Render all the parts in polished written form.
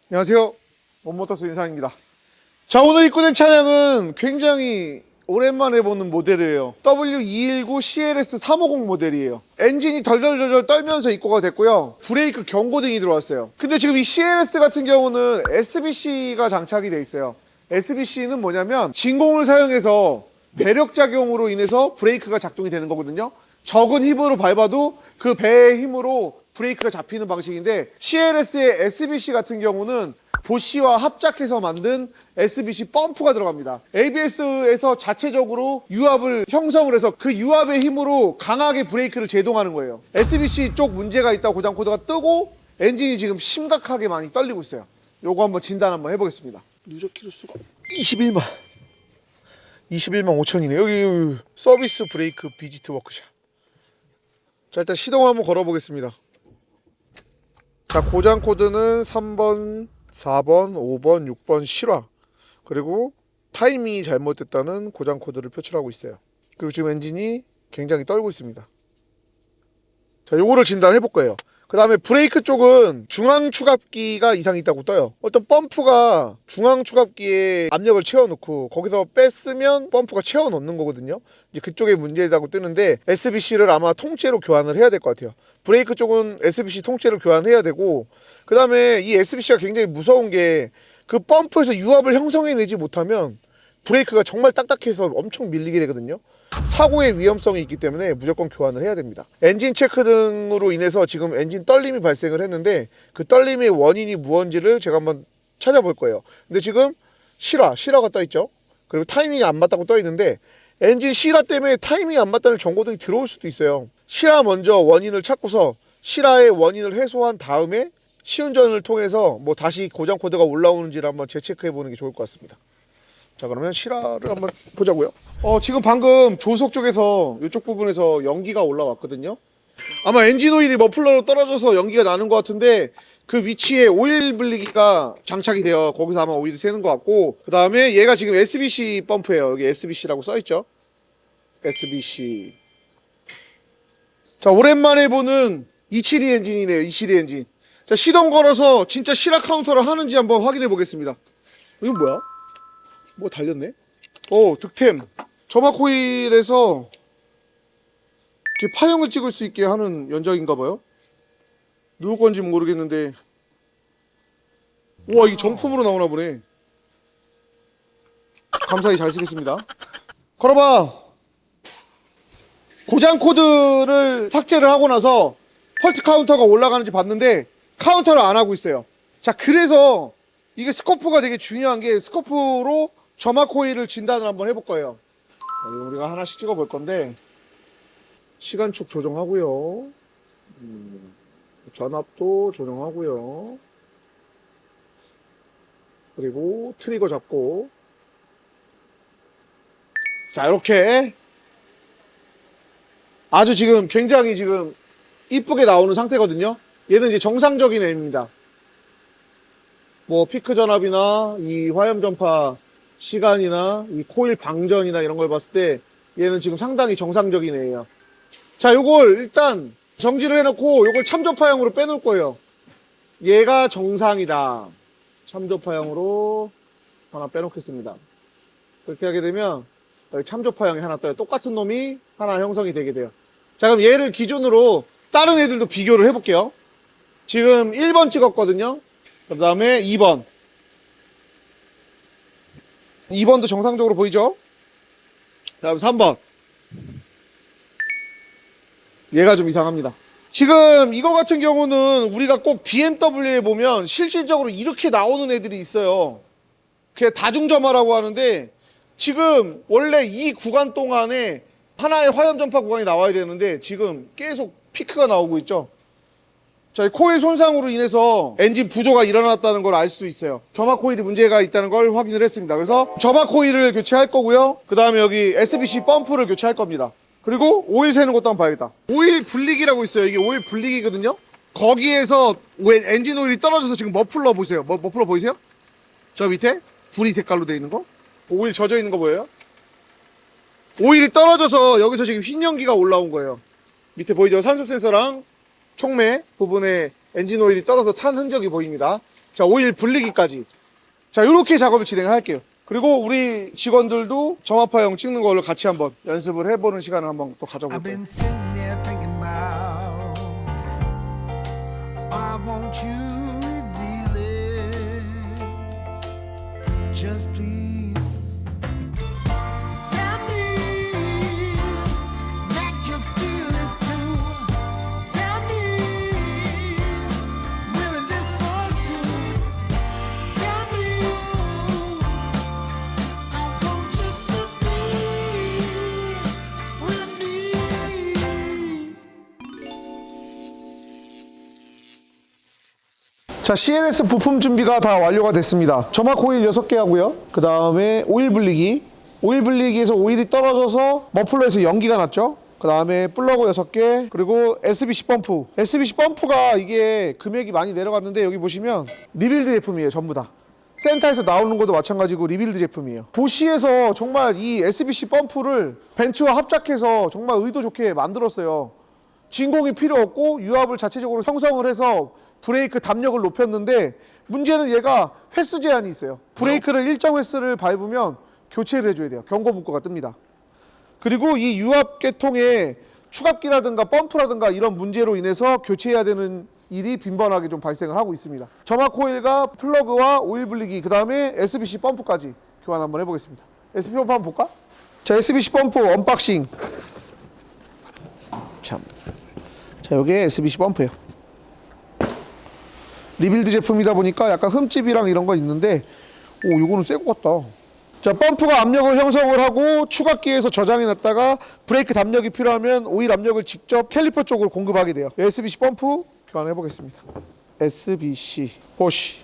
안녕하세요. 원모터스 인상입니다. 자, 오늘 입고된 차량은 굉장히 오랜만에 보는 모델이에요. W219 CLS 350 모델이에요. 엔진이 덜덜덜 떨면서 입고가 됐고요. 브레이크 경고등이 들어왔어요. 근데 지금 이 CLS 같은 경우는 SBC가 장착이 돼 있어요. SBC는 뭐냐면 진공을 사용해서 배력작용으로 인해서 브레이크가 작동이 되는 거거든요. 적은 힘으로 밟아도 그 배의 힘으로 브레이크가 잡히는 방식인데, CLS의 SBC 같은 경우는 보쉬와 합작해서 만든 SBC 펌프가 들어갑니다. ABS에서 자체적으로 유압을 형성을 해서 그 유압의 힘으로 강하게 브레이크를 제동하는 거예요. SBC 쪽 문제가 있다고 고장 코드가 뜨고 엔진이 지금 심각하게 많이 떨리고 있어요. 요거 한번 진단 한번 해보겠습니다. 누적 키로수가 21만 5천이네. 여기 서비스 브레이크 비지트 워크샵. 자, 일단 시동 한번 걸어보겠습니다. 자, 고장 코드는 3번, 4번, 5번, 6번 실화. 그리고 타이밍이 잘못됐다는 고장 코드를 표출하고 있어요. 그리고 지금 엔진이 굉장히 떨고 있습니다. 자, 요거를 진단해 볼 거예요. 그 다음에 브레이크 쪽은 중앙 추갑기가 이상이 있다고 떠요. 어떤 펌프가 중앙 추갑기에 압력을 채워놓고 거기서 뺐으면 펌프가 채워 넣는 거거든요. 이제 그쪽에 문제다고 뜨는데 SBC를 아마 통째로 교환을 해야 될 것 같아요. 브레이크 쪽은 SBC 통째로 교환해야 되고, 그 다음에 이 SBC가 굉장히 무서운 게 그 펌프에서 유압을 형성해내지 못하면 브레이크가 정말 딱딱해서 엄청 밀리게 되거든요. 사고의 위험성이 있기 때문에 무조건 교환을 해야 됩니다. 엔진 체크 등으로 인해서 지금 엔진 떨림이 발생을 했는데 그 떨림의 원인이 무언지를 제가 한번 찾아볼 거예요. 근데 지금 실화가 떠 있죠. 그리고 타이밍이 안 맞다고 떠 있는데 엔진 실화 때문에 타이밍이 안 맞다는 경고등이 들어올 수도 있어요. 실화 먼저 원인을 찾고서 실화의 원인을 해소한 다음에 시운전을 통해서 뭐 다시 고장 코드가 올라오는지를 한번 재체크해 보는 게 좋을 것 같습니다. 자, 그러면 실화를 한번 보자고요. 지금 방금 조속 쪽에서 이쪽 부분에서 연기가 올라왔거든요. 아마 엔진 오일이 머플러로 떨어져서 연기가 나는 것 같은데 그 위치에 오일 분리기가 장착이 돼요. 거기서 아마 오일이 새는 것 같고, 그 다음에 얘가 지금 SBC 펌프예요. 여기 SBC라고 써있죠. SBC. 자, 오랜만에 보는 272 엔진이네요. 272 엔진. 자, 시동 걸어서 진짜 실화 카운터를 하는지 한번 확인해 보겠습니다. 이건 뭐야? 뭐 달렸네? 득템. 점화 코일에서 이렇게 파형을 찍을 수 있게 하는 연장인가 봐요. 누구 건지 모르겠는데. 우와, 이게 정품으로 나오나 보네. 감사히 잘 쓰겠습니다. 걸어봐. 고장 코드를 삭제를 하고 나서 펄트 카운터가 올라가는지 봤는데 카운터를 안 하고 있어요. 자, 그래서 이게 스코프가 되게 중요한 게, 스코프로 점화 코일을 진단을 한번 해볼 거예요. 우리가 하나씩 찍어 볼 건데, 시간축 조정하고요. 전압도 조정하고요. 그리고 트리거 잡고. 자, 이렇게 아주 지금 굉장히 지금 이쁘게 나오는 상태거든요. 얘는 이제 정상적인 애입니다. 뭐 피크 전압이나 이 화염 전파 시간이나 이 코일 방전이나 이런 걸 봤을 때 얘는 지금 상당히 정상적인 애예요. 자, 요걸 일단 정지를 해놓고 요걸 참조파형으로 빼놓을 거예요. 얘가 정상이다. 참조파형으로 하나 빼놓겠습니다. 그렇게 하게 되면 여기 참조파형이 하나 떠요. 똑같은 놈이 하나 형성이 되게 돼요. 자, 그럼 얘를 기준으로 다른 애들도 비교를 해볼게요. 지금 1번 찍었거든요. 그 다음에 2번. 2번도 정상적으로 보이죠? 그 다음 3번. 얘가 좀 이상합니다. 지금 이거 같은 경우는 우리가 꼭 BMW에 보면 실질적으로 이렇게 나오는 애들이 있어요. 그게 다중점화라고 하는데, 지금 원래 이 구간 동안에 하나의 화염 전파 구간이 나와야 되는데 지금 계속 피크가 나오고 있죠. 자, 코일 손상으로 인해서 엔진 부조가 일어났다는 걸 알 수 있어요. 점화 코일이 문제가 있다는 걸 확인을 했습니다. 그래서 점화 코일을 교체할 거고요. 그 다음에 여기 SBC 펌프를 교체할 겁니다. 그리고 오일 새는 것도 한번 봐야겠다. 오일 분리기라고 있어요. 이게 오일 분리기거든요. 거기에서 엔진 오일이 떨어져서 지금 머플러 보세요. 머플러 보이세요? 저 밑에 구리 색깔로 되어 있는 거, 오일 젖어 있는 거 보여요? 오일이 떨어져서 여기서 지금 흰 연기가 올라온 거예요. 밑에 보이죠? 산소 센서랑 촉매 부분에 엔진 오일이 떨어져 탄 흔적이 보입니다. 자, 오일 분리기까지. 자, 이렇게 작업을 진행을 할게요. 그리고 우리 직원들도 점화파형 찍는 걸로 같이 한번 연습을 해보는 시간을 한번 또 I've 가져볼게요. been sitting there thinking about why won't you reveal it? Just please tell me that you feel it too. Tell me we're in this for two. Tell me I want you to be with me. 자, CNS 부품 준비가 다 완료가 됐습니다. 점화 코일 6개 하고요. 그 다음에 오일 분리기. 오일 분리기에서 오일이 떨어져서 머플러에서 연기가 났죠. 그 다음에 플러그 6개, 그리고 SBC 펌프. SBC 펌프가 이게 금액이 많이 내려갔는데 여기 보시면 리빌드 제품이에요, 전부 다. 센터에서 나오는 것도 마찬가지고 리빌드 제품이에요. 보시에서 정말 이 SBC 펌프를 벤츠와 합작해서 정말 의도 좋게 만들었어요. 진공이 필요 없고 유압을 자체적으로 형성을 해서 브레이크 담력을 높였는데, 문제는 얘가 횟수 제한이 있어요. 브레이크를 일정 횟수를 밟으면 교체를 해줘야 돼요. 경고 문구가 뜹니다. 그리고 이 유압 계통에 추갑기라든가 펌프라든가 이런 문제로 인해서 교체해야 되는 일이 빈번하게 좀 발생을 하고 있습니다. 점화 코일과 플러그와 오일 분리기, 그 다음에 SBC 펌프까지 교환 한번 해보겠습니다. SBC 펌프 한번 볼까? 자, SBC 펌프 언박싱. 자, 이게 SBC 펌프예요. 리빌드 제품이다 보니까 약간 흠집이랑 이런 거 있는데, 오, 요거는 새 것 같다. 자, 펌프가 압력을 형성을 하고 추각기에서 저장해 놨다가 브레이크 담력이 필요하면 오일 압력을 직접 캘리퍼 쪽으로 공급하게 돼요. SBC 펌프 교환해 보겠습니다. SBC 보시.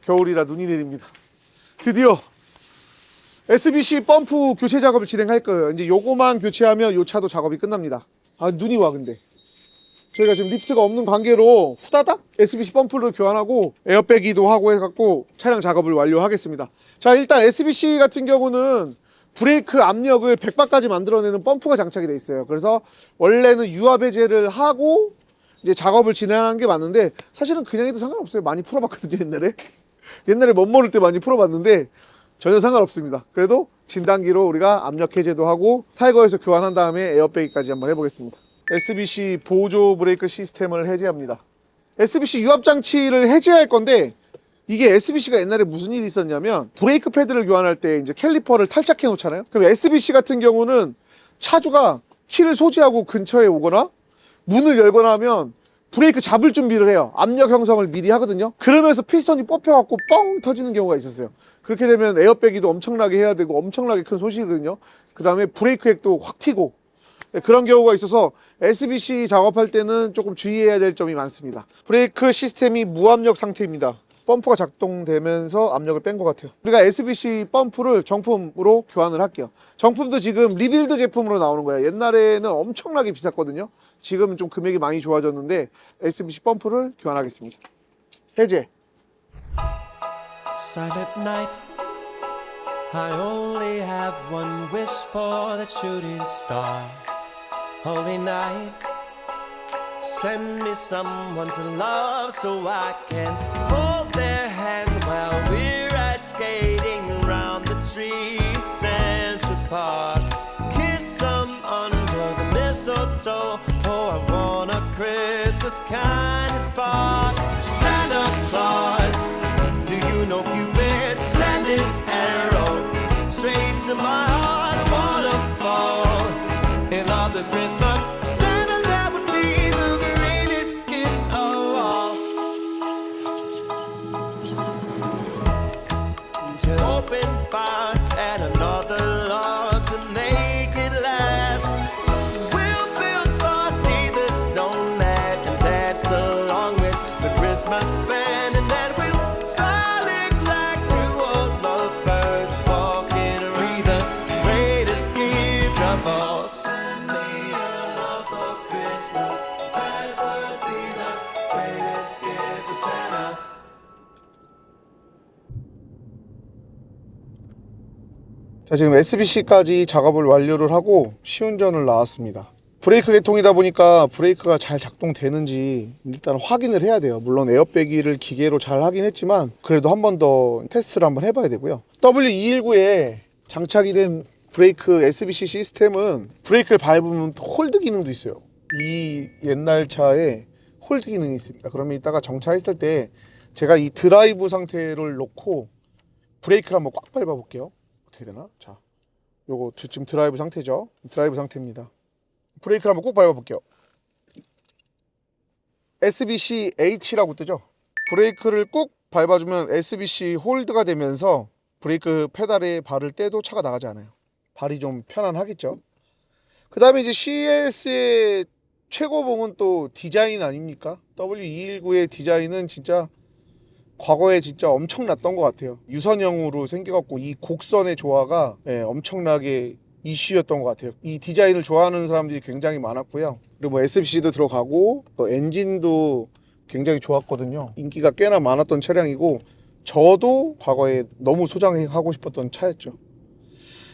겨울이라 눈이 내립니다. 드디어 SBC 펌프 교체 작업을 진행할 거예요. 이제 요거만 교체하면 요 차도 작업이 끝납니다. 아, 눈이 와. 근데 저희가 지금 리프트가 없는 관계로 후다닥 SBC 펌프를 교환하고 에어백이도 하고 해갖고 차량 작업을 완료하겠습니다. 자, 일단 SBC 같은 경우는 브레이크 압력을 100바까지 만들어내는 펌프가 장착이 돼 있어요. 그래서 원래는 유압 해제를 하고 이제 작업을 진행한 게 맞는데, 사실은 그냥 해도 상관없어요. 많이 풀어봤거든요, 옛날에 멋모를 때 많이 풀어봤는데 전혀 상관없습니다. 그래도 진단기로 우리가 압력 해제도 하고 탈거해서 교환한 다음에 에어백까지 한번 해보겠습니다. SBC 보조 브레이크 시스템을 해제합니다. SBC 유압 장치를 해제할 건데, 이게 SBC가 옛날에 무슨 일이 있었냐면, 브레이크 패드를 교환할 때 이제 캘리퍼를 탈착해 놓잖아요. 그럼 SBC 같은 경우는 차주가 키를 소지하고 근처에 오거나 문을 열거나 하면 브레이크 잡을 준비를 해요. 압력 형성을 미리 하거든요. 그러면서 피스톤이 뽑혀갖고 뻥 터지는 경우가 있었어요. 그렇게 되면 에어백이도 엄청나게 해야 되고 엄청나게 큰 손실이거든요. 그 다음에 브레이크 액도 확 튀고, 그런 경우가 있어서 SBC 작업할 때는 조금 주의해야 될 점이 많습니다. 브레이크 시스템이 무압력 상태입니다. 펌프가 작동되면서 압력을 뺀 것 같아요. 우리가 SBC 펌프를 정품으로 교환을 할게요. 정품도 지금 리빌드 제품으로 나오는 거예요. 옛날에는 엄청나게 비쌌거든요. 지금은 좀 금액이 많이 좋아졌는데 SBC 펌프를 교환하겠습니다. 해제. Silent night, I only have one wish for that shooting star. Holy night, send me someone to love so I can hold their hand while we're ice skating around the trees, Central Park. Kiss them under the mistletoe. Oh, I want a Christmas kind of spark. Santa Claus, do you know Cupid sent his arrow straight to my heart? I wanna fall in love this Christmas. Santa, that would be the greatest gift of all. To open fire and another love to make it last. We'll build Frosty the snowman and dance along with the Christmas band, and then we'll fly like two old lovebirds walking to read the greatest gift of all. Send me a love for Christmas. That would be the greatest gift to Santa. 자, 지금 SBC까지 작업을 완료를 하고 시운전을 나왔습니다. 브레이크 계통이다 보니까 브레이크가 잘 작동되는지 일단 확인을 해야 돼요. 물론 에어백기를 기계로 잘 하긴 했지만 그래도 한 번 더 테스트를 한번 해봐야 되고요. W219에 장착이 된 브레이크 SBC 시스템은 브레이크를 밟으면 홀드 기능도 있어요. 이 옛날 차에 홀드 기능이 있습니다. 그러면 이따가 정차했을 때 제가 이 드라이브 상태를 놓고 브레이크를 한번 꽉 밟아 볼게요. 어떻게 되나? 자, 요거 지금 드라이브 상태죠. 드라이브 상태입니다. 브레이크를 한번 꼭 밟아 볼게요. SBC H라고 뜨죠. 브레이크를 꼭 밟아주면 SBC 홀드가 되면서 브레이크 페달에 발을 떼도 차가 나가지 않아요. 발이 좀 편안하겠죠. 그 다음에 이제 CS의 최고봉은 또 디자인 아닙니까? W219의 디자인은 진짜 과거에 진짜 엄청났던 것 같아요. 유선형으로 생겨갖고 이 곡선의 조화가 엄청나게 이슈였던 것 같아요. 이 디자인을 좋아하는 사람들이 굉장히 많았고요. 그리고 뭐 SBC도 들어가고 또 엔진도 굉장히 좋았거든요. 인기가 꽤나 많았던 차량이고 저도 과거에 너무 소장하고 싶었던 차였죠.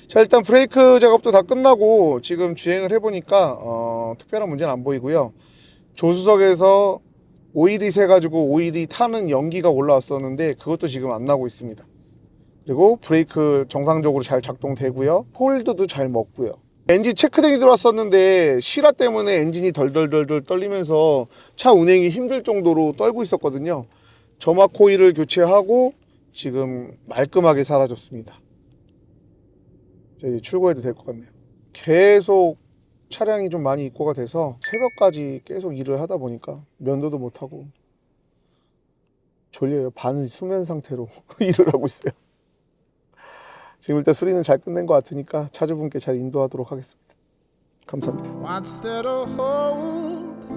자, 일단 브레이크 작업도 다 끝나고 지금 주행을 해보니까 특별한 문제는 안 보이고요. 조수석에서 오일이 새가지고 오일이 타는 연기가 올라왔었는데 그것도 지금 안 나고 있습니다. 그리고 브레이크 정상적으로 잘 작동되고요. 홀드도 잘 먹고요. 엔진 체크등이 들어왔었는데 실화 때문에 엔진이 덜덜덜덜 떨리면서 차 운행이 힘들 정도로 떨고 있었거든요. 점화 코일을 교체하고 지금 말끔하게 사라졌습니다. 이제 출고해도 될 것 같네요. 계속 차량이 좀 많이 입고가 돼서 새벽까지 계속 일을 하다 보니까 면도도 못하고 졸려요. 반 수면 상태로 일을 하고 있어요. 지금 일단 수리는 잘 끝낸 것 같으니까 차주분께 잘 인도하도록 하겠습니다. 감사합니다. What's there to hold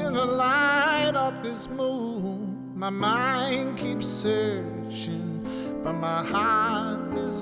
in the light of this moon? My mind keeps searching, but my heart is